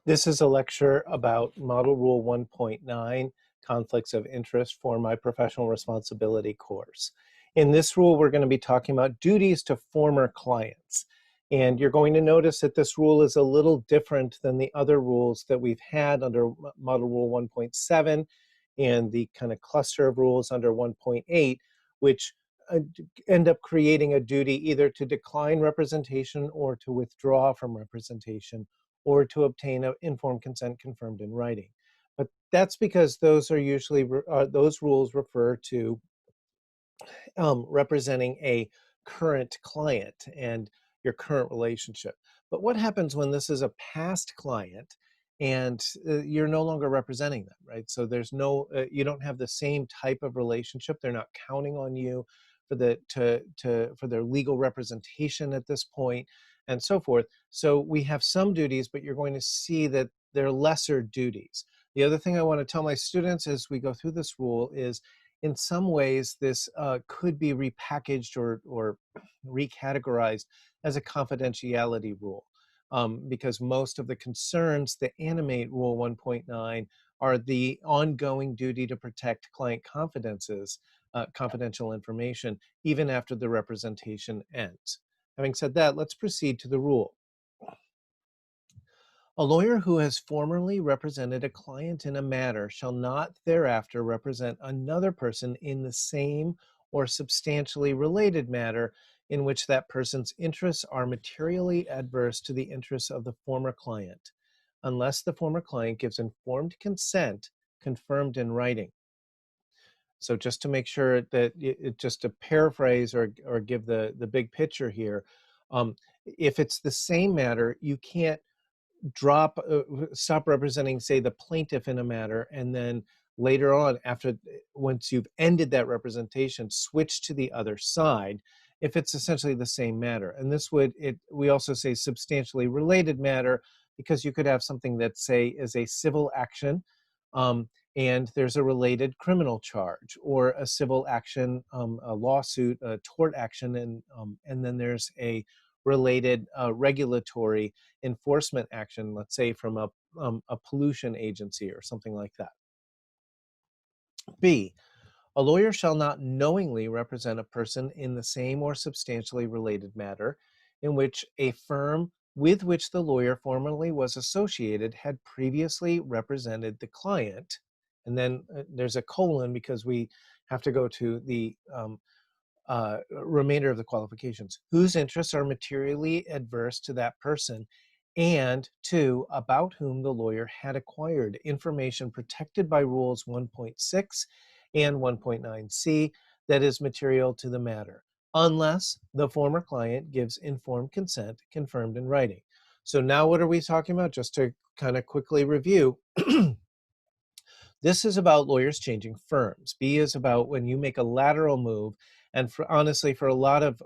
This is a lecture about Model Rule 1.9, Conflicts of Interest for my Professional Responsibility course. In this rule, we're going to be talking about duties to former clients. And you're going to notice that this rule is a little different than the other rules that we've had under Model Rule 1.7 and the kind of cluster of rules under 1.8, which end up creating a duty either to decline representation or to withdraw from representation, or to obtain an informed consent confirmed in writing. But that's because those are usually, those rules refer to representing a current client and your current relationship. But what happens when this is a past client and you're no longer representing them, right? So there's no, you don't have the same type of relationship. They're not counting on you for for their legal representation at this point, and so forth. So we have some duties, but you're going to see that they're lesser duties. The other thing I want to tell my students as we go through this rule is, in some ways, this could be repackaged or recategorized as a confidentiality rule, because most of the concerns that animate Rule 1.9 are the ongoing duty to protect client confidences, confidential information, even after the representation ends. Having said that, let's proceed to the rule. A lawyer who has formerly represented a client in a matter shall not thereafter represent another person in the same or substantially related matter in which that person's interests are materially adverse to the interests of the former client, unless the former client gives informed consent confirmed in writing. So just to make sure that just to paraphrase or give the big picture here, if it's the same matter, you can't stop representing, say, the plaintiff in a matter, and then later on, once you've ended that representation, switch to the other side if it's essentially the same matter. And this we also say substantially related matter, because you could have something that, say, is a civil action, and there's a related criminal charge, or a civil action, a lawsuit, a tort action, and then there's a related regulatory enforcement action, let's say from a pollution agency or something like that. B, a lawyer shall not knowingly represent a person in the same or substantially related matter in which a firm with which the lawyer formerly was associated had previously represented the client. And then there's a colon because we have to go to the remainder of the qualifications, whose interests are materially adverse to that person, and two, about whom the lawyer had acquired information protected by rules 1.6 and 1.9c that is material to the matter, unless the former client gives informed consent confirmed in writing. So now what are we talking about? Just to kind of quickly review, this is about lawyers changing firms. B is about when you make a lateral move. And honestly, for a lot of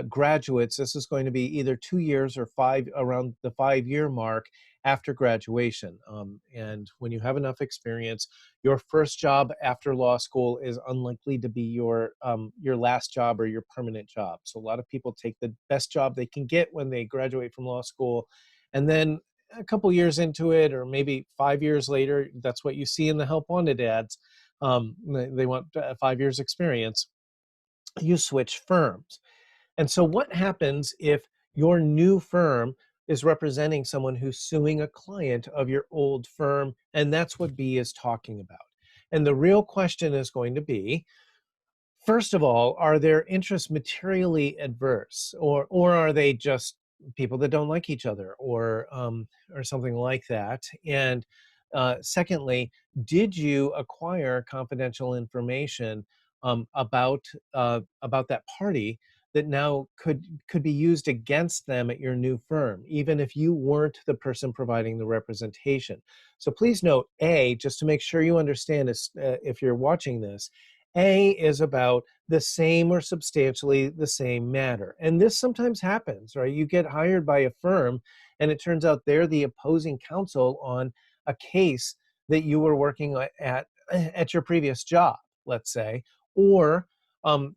graduates, this is going to be either 2 years or around the 5-year mark after graduation. And when you have enough experience, your first job after law school is unlikely to be your last job or your permanent job. So a lot of people take the best job they can get when they graduate from law school, and then a couple years into it, or maybe 5 years later, that's what you see in the help wanted ads. They want 5 years experience. You switch firms. And so what happens if your new firm is representing someone who's suing a client of your old firm? And that's what B is talking about. And the real question is going to be, first of all, are their interests materially adverse, or are they just people that don't like each other, or something like that? And secondly, did you acquire confidential information about that party that now could be used against them at your new firm, even if you weren't the person providing the representation? So please note, A, just to make sure you understand this, if you're watching this, A is about the same or substantially the same matter. And this sometimes happens, right? You get hired by a firm and it turns out they're the opposing counsel on a case that you were working at your previous job, let's say, or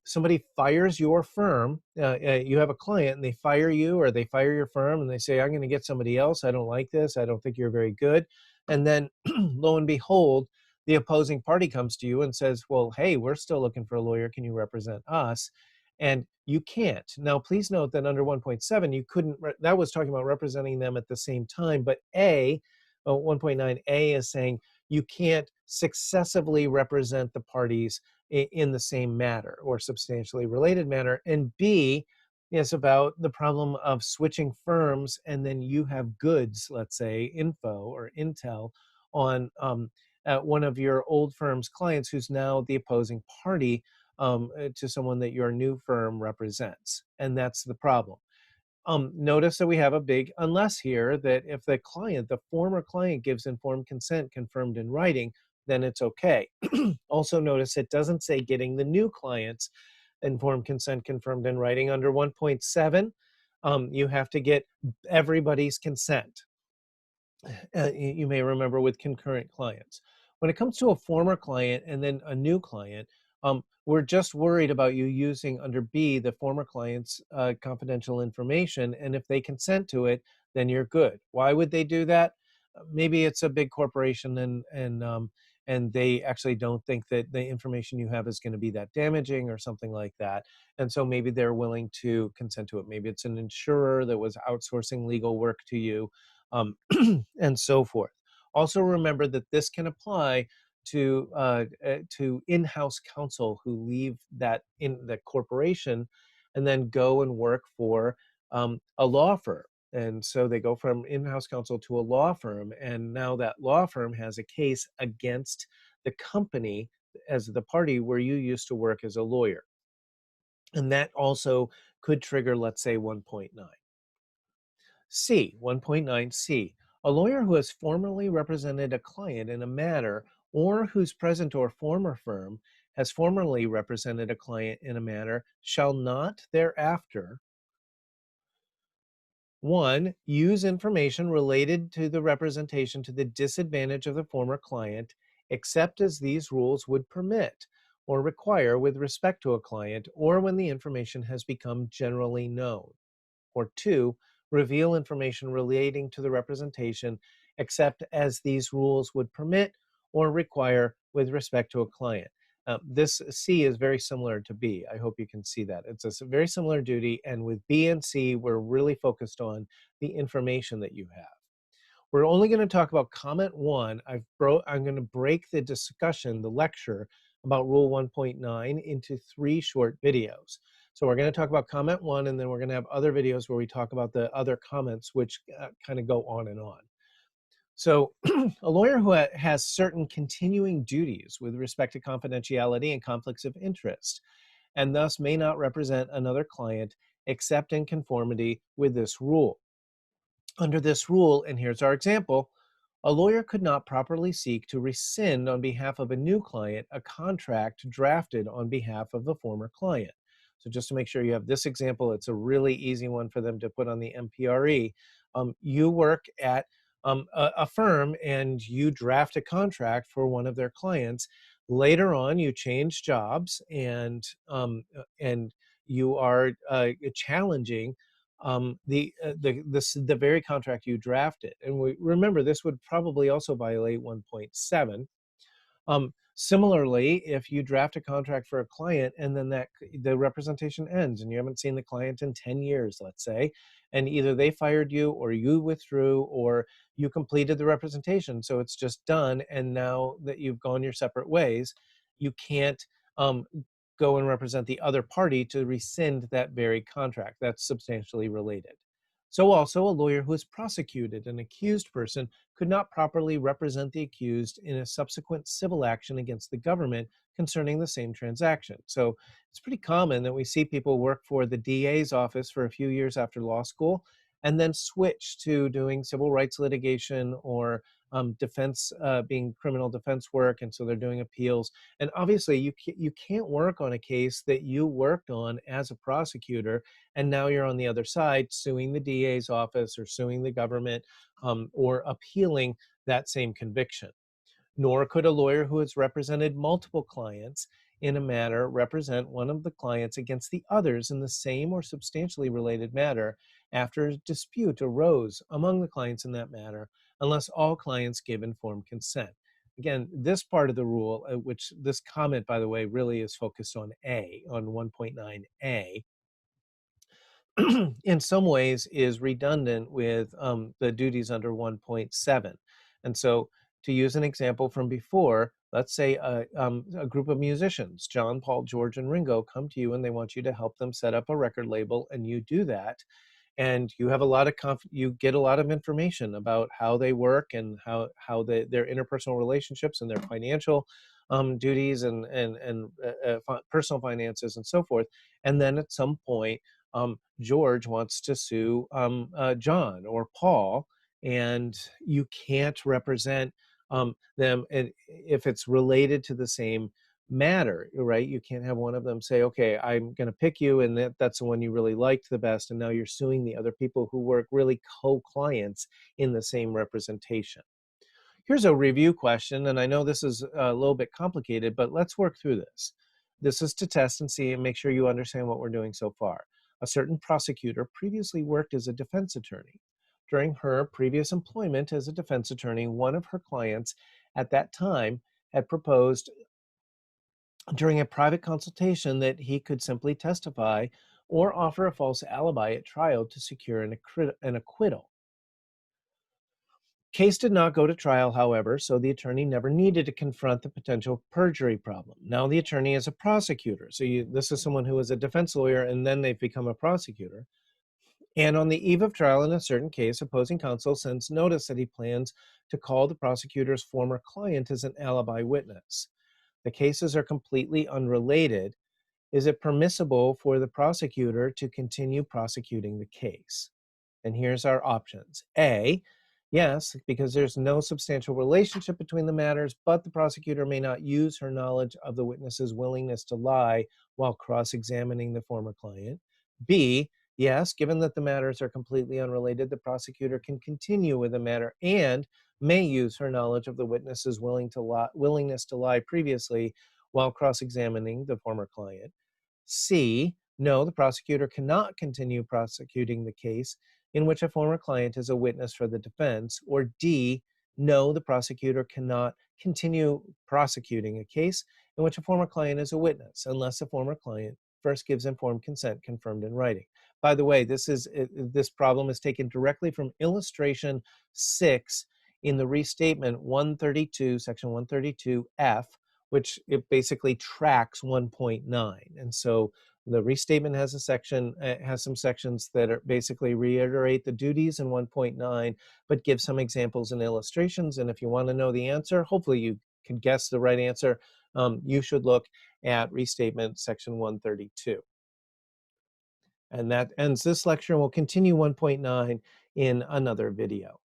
somebody fires your firm, you have a client and they fire you or they fire your firm and they say, I'm going to get somebody else. I don't like this. I don't think you're very good. And then lo and behold, the opposing party comes to you and says, well, hey, we're still looking for a lawyer. Can you represent us? And you can't. Now, please note that under 1.7, you couldn't, that was talking about representing them at the same time, but 1.9a is saying you can't successively represent the parties in the same matter or substantially related matter. And B is about the problem of switching firms and then you have goods, let's say info or intel on one of your old firm's clients who's now the opposing party to someone that your new firm represents. And that's the problem. Notice that we have a big unless here, that if the client, the former client, gives informed consent confirmed in writing, then it's okay. Also notice it doesn't say getting the new client's informed consent confirmed in writing. Under 1.7, you have to get everybody's consent. You may remember with concurrent clients. When it comes to a former client and then a new client, we're just worried about you using under B the former client's confidential information, and if they consent to it, then you're good. Why would they do that? Maybe it's a big corporation and they actually don't think that the information you have is going to be that damaging or something like that, and so maybe they're willing to consent to it. Maybe it's an insurer that was outsourcing legal work to you, um, and so forth. Also remember that this can apply to in-house counsel who leave that in the corporation and then go and work for a law firm. And so they go from in-house counsel to a law firm, and now that law firm has a case against the company as the party where you used to work as a lawyer. And that also could trigger, let's say, 1.9. 1.9c. A lawyer who has formerly represented a client in a matter or whose present or former firm has formerly represented a client in a matter shall not thereafter: 1. Use information related to the representation to the disadvantage of the former client, except as these rules would permit or require with respect to a client, or when the information has become generally known. Or 2, reveal information relating to the representation except as these rules would permit or require with respect to a client. This C is very similar to B. I hope you can see that. It's a very similar duty, and with B and C, we're really focused on the information that you have. We're only going to talk about comment 1. I'm going to break the discussion, the lecture about Rule 1.9 into 3 short videos. So we're going to talk about comment 1, and then we're going to have other videos where we talk about the other comments, which kind of go on and on. So a lawyer who has certain continuing duties with respect to confidentiality and conflicts of interest, and thus may not represent another client except in conformity with this rule. Under this rule, and here's our example, a lawyer could not properly seek to rescind on behalf of a new client a contract drafted on behalf of the former client. So just to make sure you have this example, it's a really easy one for them to put on the MPRE. You work at a firm and you draft a contract for one of their clients. Later on, you change jobs and you are challenging the very contract you drafted. And we remember this would probably also violate 1.7. Similarly, if you draft a contract for a client and then the representation ends and you haven't seen the client in 10 years, let's say, and either they fired you or you withdrew or you completed the representation, so it's just done, and now that you've gone your separate ways, you can't go and represent the other party to rescind that very contract. That's substantially related. So also, a lawyer who has prosecuted an accused person could not properly represent the accused in a subsequent civil action against the government concerning the same transaction. So it's pretty common that we see people work for the DA's office for a few years after law school and then switch to doing civil rights litigation or defense, being criminal defense work, and so they're doing appeals. And obviously, you can't work on a case that you worked on as a prosecutor, and now you're on the other side suing the DA's office or suing the government or appealing that same conviction. Nor could a lawyer who has represented multiple clients in a matter represent one of the clients against the others in the same or substantially related matter after a dispute arose among the clients in that matter, unless all clients give informed consent. Again, this part of the rule, which this comment, by the way, really is focused on A, on 1.9a, in some ways is redundant with the duties under 1.7. And so, to use an example from before, let's say a group of musicians, John, Paul, George, and Ringo, come to you and they want you to help them set up a record label, and you do that. And you have a lot of you get a lot of information about how they work and their interpersonal relationships and their financial duties and personal finances and so forth. And then at some point, George wants to sue John or Paul, and you can't represent them if it's related to the same matter, right? You can't have one of them say, okay, I'm going to pick you, and that's the one you really liked the best, and now you're suing the other people who work really co-clients in the same representation. Here's a review question, and I know this is a little bit complicated, but let's work through this. This is to test and see and make sure you understand what we're doing so far. A certain prosecutor previously worked as a defense attorney. During her previous employment as a defense attorney, one of her clients at that time had proposed during a private consultation that he could simply testify or offer a false alibi at trial to secure an acquittal. Case did not go to trial, however, so the attorney never needed to confront the potential perjury problem. Now the attorney is a prosecutor. So this is someone who is a defense lawyer and then they've become a prosecutor. And on the eve of trial in a certain case, opposing counsel sends notice that he plans to call the prosecutor's former client as an alibi witness. The cases are completely unrelated. Is it permissible for the prosecutor to continue prosecuting the case? And here's our options. A, yes, because there's no substantial relationship between the matters, but the prosecutor may not use her knowledge of the witness's willingness to lie while cross-examining the former client. B, yes, given that the matters are completely unrelated, the prosecutor can continue with the matter and may use her knowledge of the witness's willingness to lie previously while cross-examining the former client. C, no, the prosecutor cannot continue prosecuting the case in which a former client is a witness for the defense. Or D, no, the prosecutor cannot continue prosecuting a case in which a former client is a witness unless the former client first gives informed consent confirmed in writing. By the way, this problem is taken directly from illustration 6 in the restatement 132, section 132F, which it basically tracks 1.9. And so the restatement has some sections that are basically reiterate the duties in 1.9, but give some examples and illustrations. And if you want to know the answer, hopefully you can guess the right answer, you should look at restatement section 132. And that ends this lecture, and we'll continue 1.9 in another video.